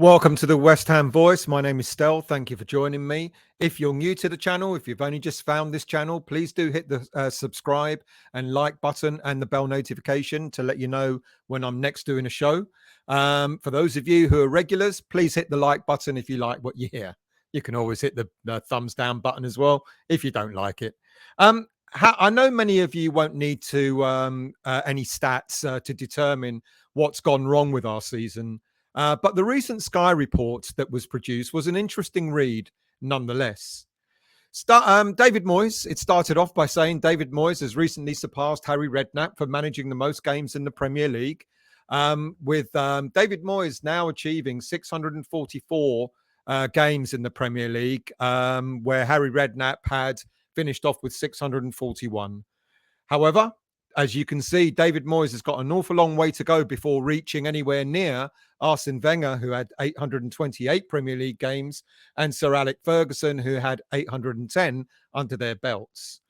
Welcome to the West Ham Voice. My name is Stel. Thank you for joining me. If you're new to the channel, if you've only just found this channel, please do hit the subscribe and like button and the bell notification to let you know when I'm next doing a show. For those of you who are regulars, please hit the like button if you like what you hear. You can always hit the thumbs down button as well if you don't like it. I know many of you won't need to any stats to determine what's gone wrong with our season. But the recent Sky report that was produced was an interesting read nonetheless. David Moyes, it started off by saying David Moyes has recently surpassed Harry Redknapp for managing the most games in the Premier League, with David Moyes now achieving 644 games in the Premier League, where Harry Redknapp had finished off with 641. However, as you can see, David Moyes has got an awful long way to go before reaching anywhere near Arsene Wenger, who had 828 Premier League games, and Sir Alex Ferguson, who had 810 under their belts.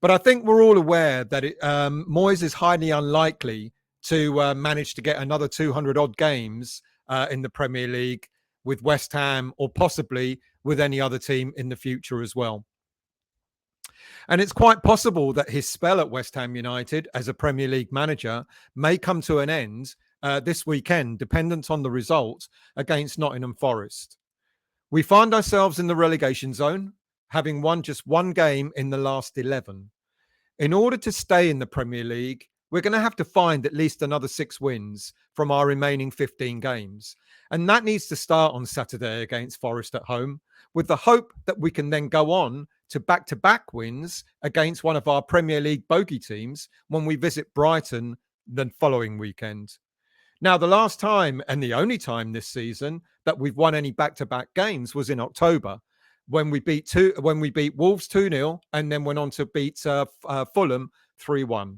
But I think we're all aware that Moyes is highly unlikely to manage to get another 200-odd games in the Premier League with West Ham, or possibly with any other team in the future as well. And it's quite possible that his spell at West Ham United as a Premier League manager may come to an end this weekend, dependent on the result against Nottingham Forest. We find ourselves in the relegation zone, having won just one game in the last 11. In order to stay in the Premier League, we're going to have to find at least another 6 wins from our remaining 15 games. And that needs to start on Saturday against Forest at home, with the hope that we can then go on to back-to-back wins against one of our Premier League bogey teams when we visit Brighton the following weekend. Now, the last time and the only time this season that we've won any back-to-back games was in October, when we beat Wolves 2-0 and then went on to beat Fulham 3-1.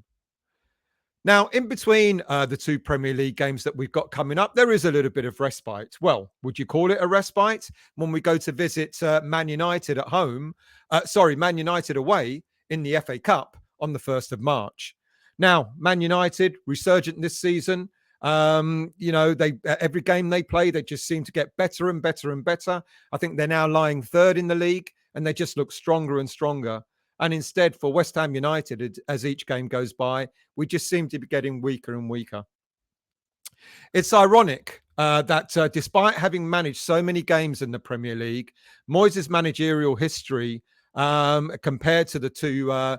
Now, in between the 2 Premier League games that we've got coming up, there is a little bit of respite. Well, would you call it a respite? When we go to visit Man United at home, Man United away in the FA Cup on the 1st of March. Now, Man United, resurgent this season. They every game they play, they just seem to get better and better and better. I think they're now lying 3rd in the league, and they just look stronger and stronger. And instead, for West Ham United, as each game goes by, we just seem to be getting weaker and weaker. It's ironic that despite having managed so many games in the Premier League, Moyes' managerial history, compared to the 2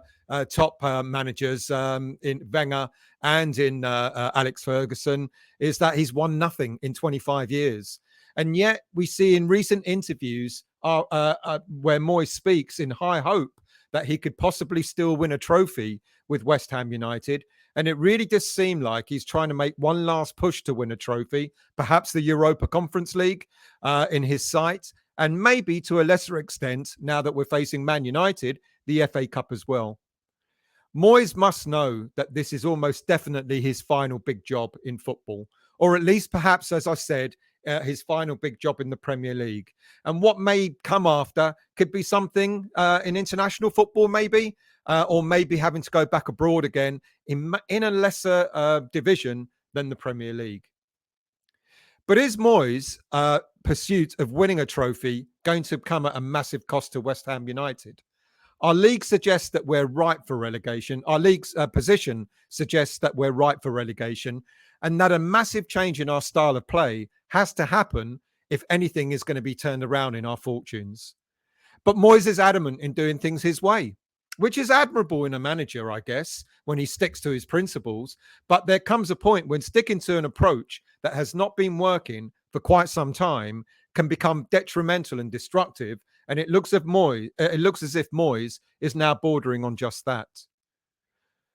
top managers in Wenger and in Alex Ferguson, is that he's won nothing in 25 years. And yet we see in recent interviews where Moyes speaks in high hope that he could possibly still win a trophy with West Ham United. And it really does seem like he's trying to make one last push to win a trophy, perhaps the Europa Conference League in his sight, and maybe to a lesser extent, now that we're facing Man United, the FA Cup as well. Moyes must know that this is almost definitely his final big job in football, or at least perhaps, as I said, his final big job in the Premier League. And what may come after could be something in international football, maybe, or maybe having to go back abroad again in a lesser division than the Premier League. But is Moyes' pursuit of winning a trophy going to come at a massive cost to West Ham United? Our league suggests that we're ripe for relegation. Our league's position suggests that we're ripe for relegation, and that a massive change in our style of play has to happen if anything is going to be turned around in our fortunes. But Moyes is adamant in doing things his way, which is admirable in a manager, I guess, when he sticks to his principles. But there comes a point when sticking to an approach that has not been working for quite some time can become detrimental and destructive. And it looks as if Moyes is now bordering on just that.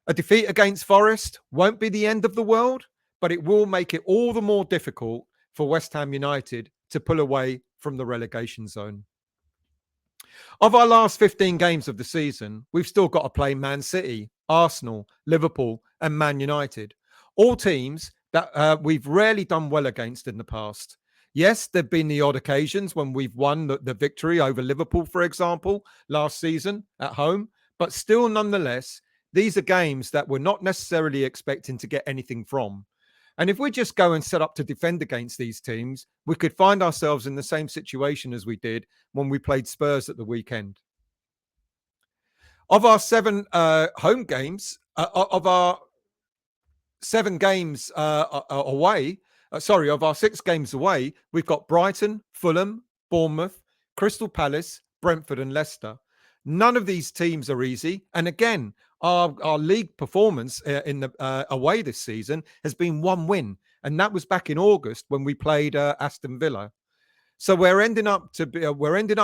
A defeat against Forest won't be the end of the world, but it will make it all the more difficult for West Ham United to pull away from the relegation zone. Of our last 15 games of the season, we've still got to play Man City, Arsenal, Liverpool, and Man United. All teams that we've rarely done well against in the past. Yes, there have been the odd occasions when we've won the victory over Liverpool, for example, last season at home. But still, nonetheless, these are games that we're not necessarily expecting to get anything from. And if we just go and set up to defend against these teams, we could find ourselves in the same situation as we did when we played Spurs at the weekend. Of our seven home games, of our 7 games away, sorry, of our 6 games away, we've got Brighton, Fulham, Bournemouth, Crystal Palace, Brentford, and Leicester. None of these teams are easy. And again, our league performance in the away this season has been 1 win, and that was back in August when we played Aston Villa. So we're ending up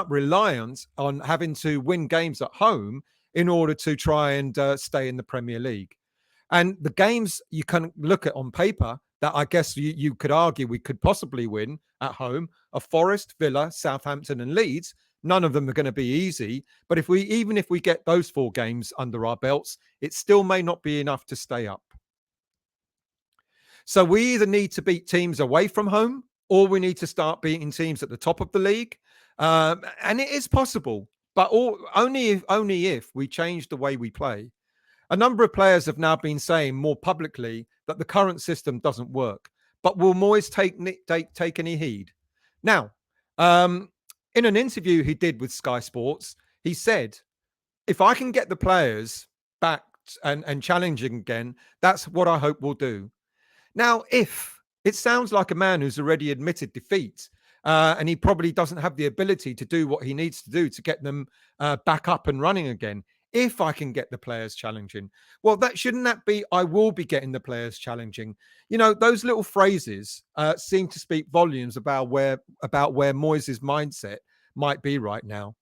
reliant on having to win games at home in order to try and stay in the Premier League. And the games you can look at on paper that I guess you could argue we could possibly win at home are Forest, Villa, Southampton, and Leeds. None of them are going to be easy. But even if we get those 4 games under our belts, it still may not be enough to stay up. So we either need to beat teams away from home, or we need to start beating teams at the top of the league. And it is possible, but only if we change the way we play. A number of players have now been saying more publicly that the current system doesn't work. But will Moyes take any heed? Now, in an interview he did with Sky Sports, he said, if I can get the players back and challenging again, that's what I hope we'll do. Now, if it sounds like a man who's already admitted defeat, and he probably doesn't have the ability to do what he needs to do to get them back up and running again. If I can get the players challenging, well, shouldn't that be, I will be getting the players challenging. You know, those little phrases seem to speak volumes about where Moyes' mindset might be right now.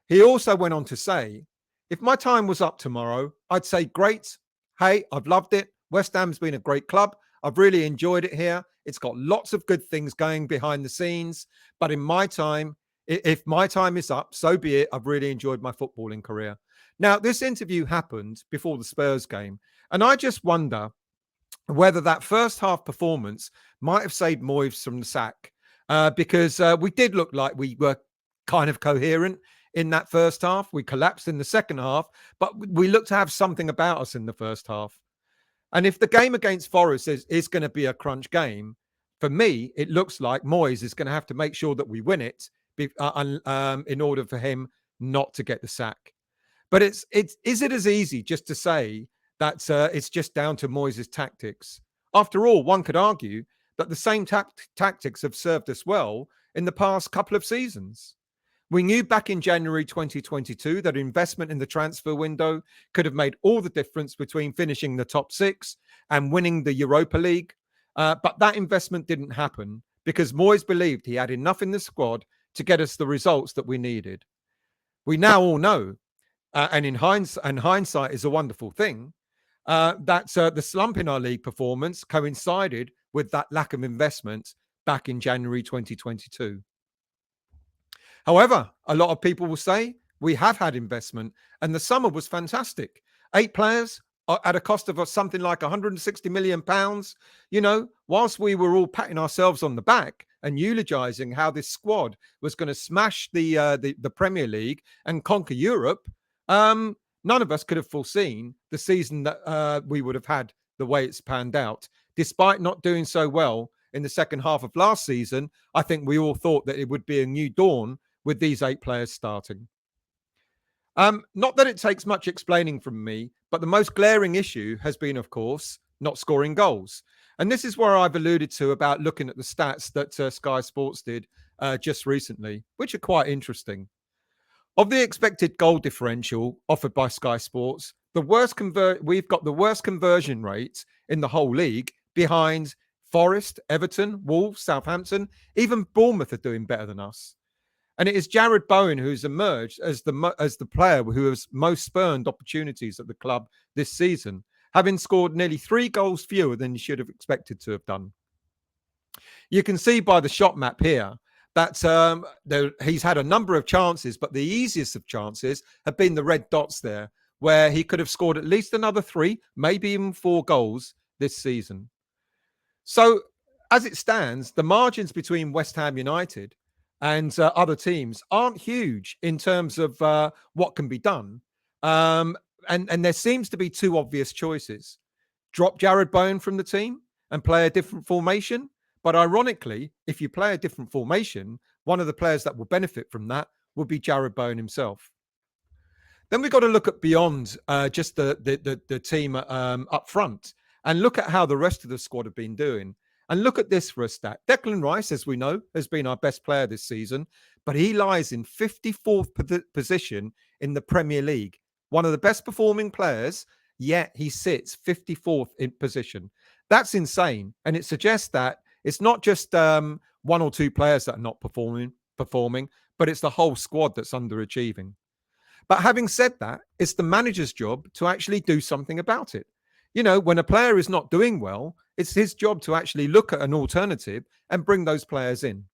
He also went on to say, if my time was up tomorrow, I'd say, great. Hey, I've loved it. West Ham's been a great club. I've really enjoyed it here. It's got lots of good things going behind the scenes. But in my time, if my time is up, so be it. I've really enjoyed my footballing career. Now, this interview happened before the Spurs game. And I just wonder whether that first half performance might have saved Moyes from the sack. Because we did look like we were kind of coherent in that first half. We collapsed in the second half, but we looked to have something about us in the first half. And if the game against Forest is going to be a crunch game, for me, it looks like Moyes is going to have to make sure that we win it in order for him not to get the sack. But is it as easy just to say that it's just down to Moyes' tactics? After all, one could argue that the same tactics have served us well in the past couple of seasons. We knew back in January 2022 that investment in the transfer window could have made all the difference between finishing the top 6 and winning the Europa League. But that investment didn't happen because Moyes believed he had enough in the squad to get us the results that we needed. We now all know, and hindsight is a wonderful thing, that the slump in our league performance coincided with that lack of investment back in January 2022. However, a lot of people will say we have had investment and the summer was fantastic. 8 players at a cost of something like £160 million. You know, whilst we were all patting ourselves on the back and eulogizing how this squad was going to smash the Premier League and conquer Europe, none of us could have foreseen the season that we would have had the way it's panned out. Despite not doing so well in the second half of last season, I think we all thought that it would be a new dawn with these 8 players starting. Not that it takes much explaining from me, but the most glaring issue has been, of course, not scoring goals. And this is where I've alluded to about looking at the stats that Sky Sports did just recently, which are quite interesting. Of the expected goal differential offered by Sky Sports, we've got the worst conversion rates in the whole league behind Forest, Everton, Wolves, Southampton. Even Bournemouth are doing better than us. And it is Jared Bowen who's emerged as the player who has most spurned opportunities at the club this season, having scored nearly 3 goals fewer than he should have expected to have done. You can see by the shot map here that he's had a number of chances, but the easiest of chances have been the red dots there, where he could have scored at least another 3, maybe even 4 goals this season. So as it stands, the margins between West Ham United and other teams aren't huge in terms of what can be done. And there seems to be 2 obvious choices. Drop Jared Bowen from the team and play a different formation. But ironically, if you play a different formation, one of the players that will benefit from that will be Jared Bowen himself. Then we've got to look at beyond just the team up front and look at how the rest of the squad have been doing. And look at this for a stat. Declan Rice, as we know, has been our best player this season, but he lies in 54th position in the Premier League. One of the best performing players, yet he sits 54th in position. That's insane. And it suggests that it's not just one or two players that are not performing, but it's the whole squad that's underachieving. But having said that, it's the manager's job to actually do something about it. You know, when a player is not doing well, it's his job to actually look at an alternative and bring those players in.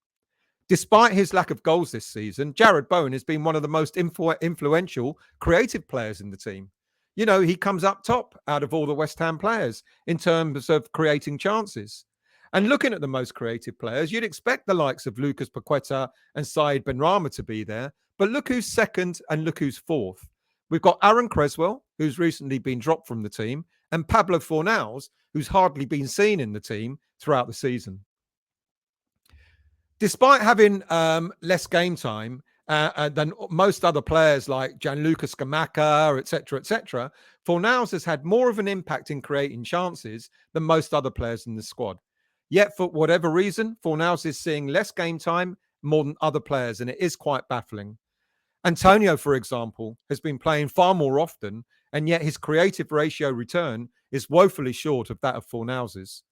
Despite his lack of goals this season, Jared Bowen has been one of the most influential creative players in the team. You know, he comes up top out of all the West Ham players in terms of creating chances. And looking at the most creative players, you'd expect the likes of Lucas Paqueta and Said Benrahma to be there. But look who's second and look who's fourth. We've got Aaron Creswell, who's recently been dropped from the team, and Pablo Fornals, who's hardly been seen in the team throughout the season. Despite having less game time than most other players like Gianluca Scamacca, etc., Fornals has had more of an impact in creating chances than most other players in the squad. Yet, for whatever reason, Fornals is seeing less game time more than other players, and it is quite baffling. Antonio, for example, has been playing far more often, and yet his creative ratio return is woefully short of that of Fornals's.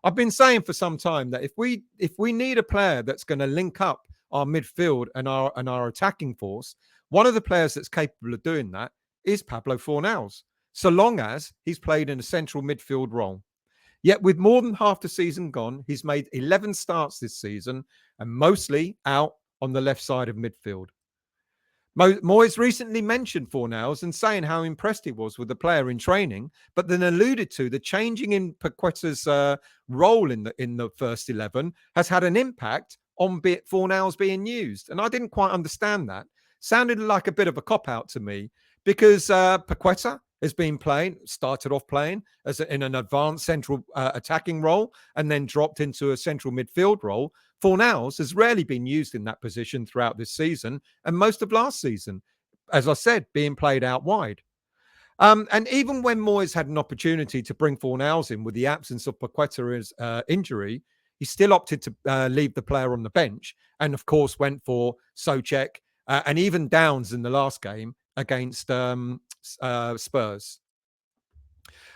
I've been saying for some time that if we need a player that's going to link up our midfield and our attacking force, one of the players that's capable of doing that is Pablo Fornals, so long as he's played in a central midfield role. Yet with more than half the season gone, he's made 11 starts this season and mostly out on the left side of midfield. Moyes recently mentioned Fornals and saying how impressed he was with the player in training, but then alluded to the changing in Paqueta's role in the first 11 has had an impact on Fornals being used. And I didn't quite understand that. Sounded like a bit of a cop-out to me because Paqueta has been started off playing in an advanced central attacking role and then dropped into a central midfield role. Fornals has rarely been used in that position throughout this season and most of last season, as I said, being played out wide. And even when Moyes had an opportunity to bring Fornals in with the absence of Paqueta's injury, he still opted to leave the player on the bench and, of course, went for Souček and even Downs in the last game against Spurs.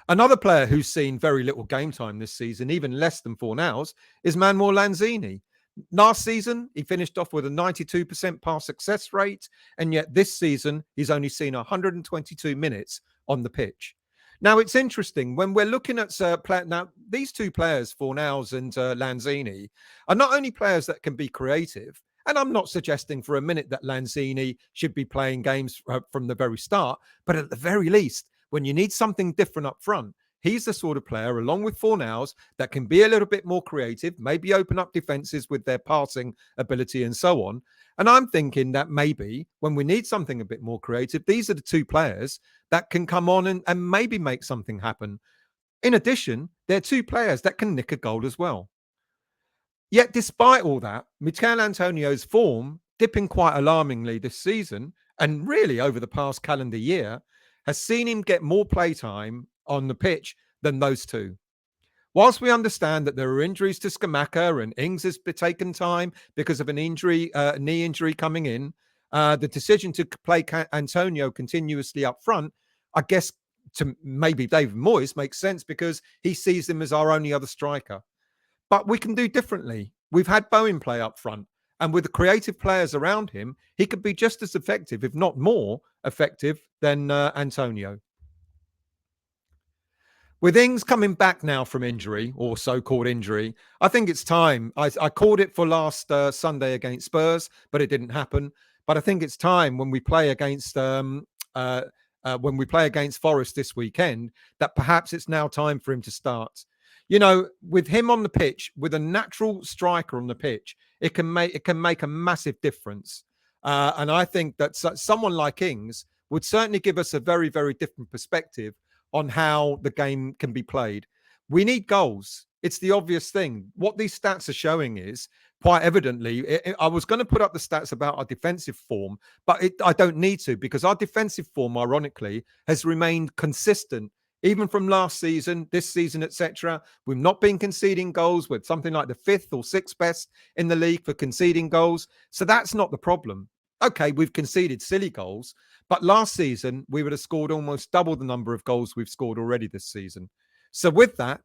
Another player who's seen very little game time this season, even less than Fornals, is Manuel Lanzini. Last season, he finished off with a 92% pass success rate, and yet this season, he's only seen 122 minutes on the pitch. Now, it's interesting when we're looking at now these two players, Fornals and Lanzini, are not only players that can be creative, and I'm not suggesting for a minute that Lanzini should be playing games from the very start, but at the very least, when you need something different up front, he's the sort of player, along with Fornals, that can be a little bit more creative, maybe open up defenses with their passing ability and so on. And I'm thinking that maybe when we need something a bit more creative, these are the two players that can come on and maybe make something happen. In addition, they're two players that can nick a goal as well. Yet, despite all that, Mikel Antonio's form, dipping quite alarmingly this season, and really over the past calendar year, has seen him get more playtime on the pitch than those two. Whilst we understand that there are injuries to Scamacca and Ings has taken time because of an injury, knee injury coming in, the decision to play Antonio continuously up front, I guess to maybe David Moyes makes sense because he sees him as our only other striker. But we can do differently. We've had Bowen play up front, and with the creative players around him, he could be just as effective, if not more effective, than Antonio. With Ings coming back now from injury, or so-called injury, I think it's time. I called it for last Sunday against Spurs, but it didn't happen. But I think it's time when we play against Forest this weekend that perhaps it's now time for him to start. You know, with him on the pitch, with a natural striker on the pitch, it can make a massive difference. And I think that someone like Ings would certainly give us a very, very different perspective on how the game can be played. We need goals. It's the obvious thing. What these stats are showing is quite evidently. I was going to put up the stats about our defensive form, but I don't need to because our defensive form, ironically, has remained consistent even from last season, this season, etc. We've not been conceding goals. We're something like the fifth or sixth best in the league for conceding goals. So that's not the problem. Okay, we've conceded silly goals, but last season we would have scored almost double the number of goals we've scored already this season. So with that,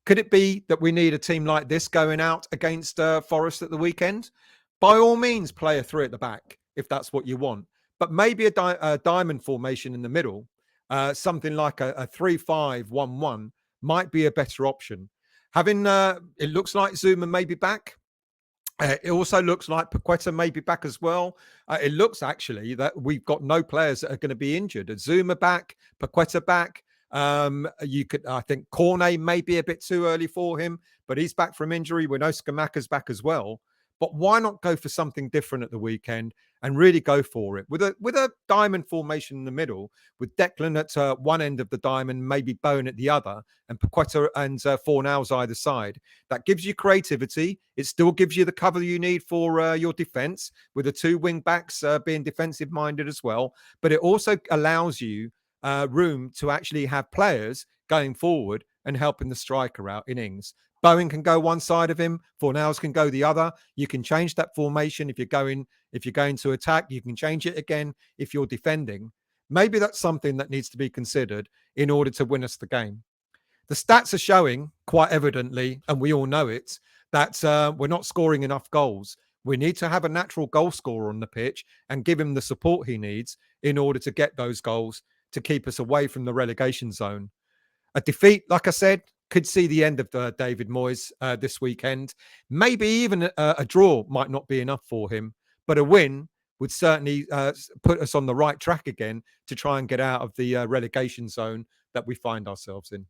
could it be that we need a team like this going out against Forest at the weekend? By all means, play a three at the back if that's what you want. But maybe a diamond formation in the middle, something like a 3-5-1-1 might be a better option. Having it looks like Zuma may be back. It also looks like Paqueta may be back as well. It looks actually that we've got no players that are going to be injured. Zuma back, Paqueta back. You could, I think, Cornet may be a bit too early for him, but he's back from injury. We know Skamaka's back as well. But why not go for something different at the weekend and really go for it with a diamond formation in the middle, with Declan at one end of the diamond, maybe Bowen at the other, and Paqueta and Fornals either side. That gives you creativity. It still gives you the cover you need for your defense, with the two wing backs being defensive minded as well. But it also allows you room to actually have players going forward and helping the striker out in Ings. Bowen can go one side of him, Fornals can go the other. You can change that formation if you're going to attack. You can change it again if you're defending. Maybe that's something that needs to be considered in order to win us the game. The stats are showing quite evidently, and we all know it, that we're not scoring enough goals. We need to have a natural goal scorer on the pitch and give him the support he needs in order to get those goals to keep us away from the relegation zone. A defeat, like I said, could see the end of David Moyes this weekend. Maybe even a draw might not be enough for him, but a win would certainly put us on the right track again to try and get out of the relegation zone that we find ourselves in.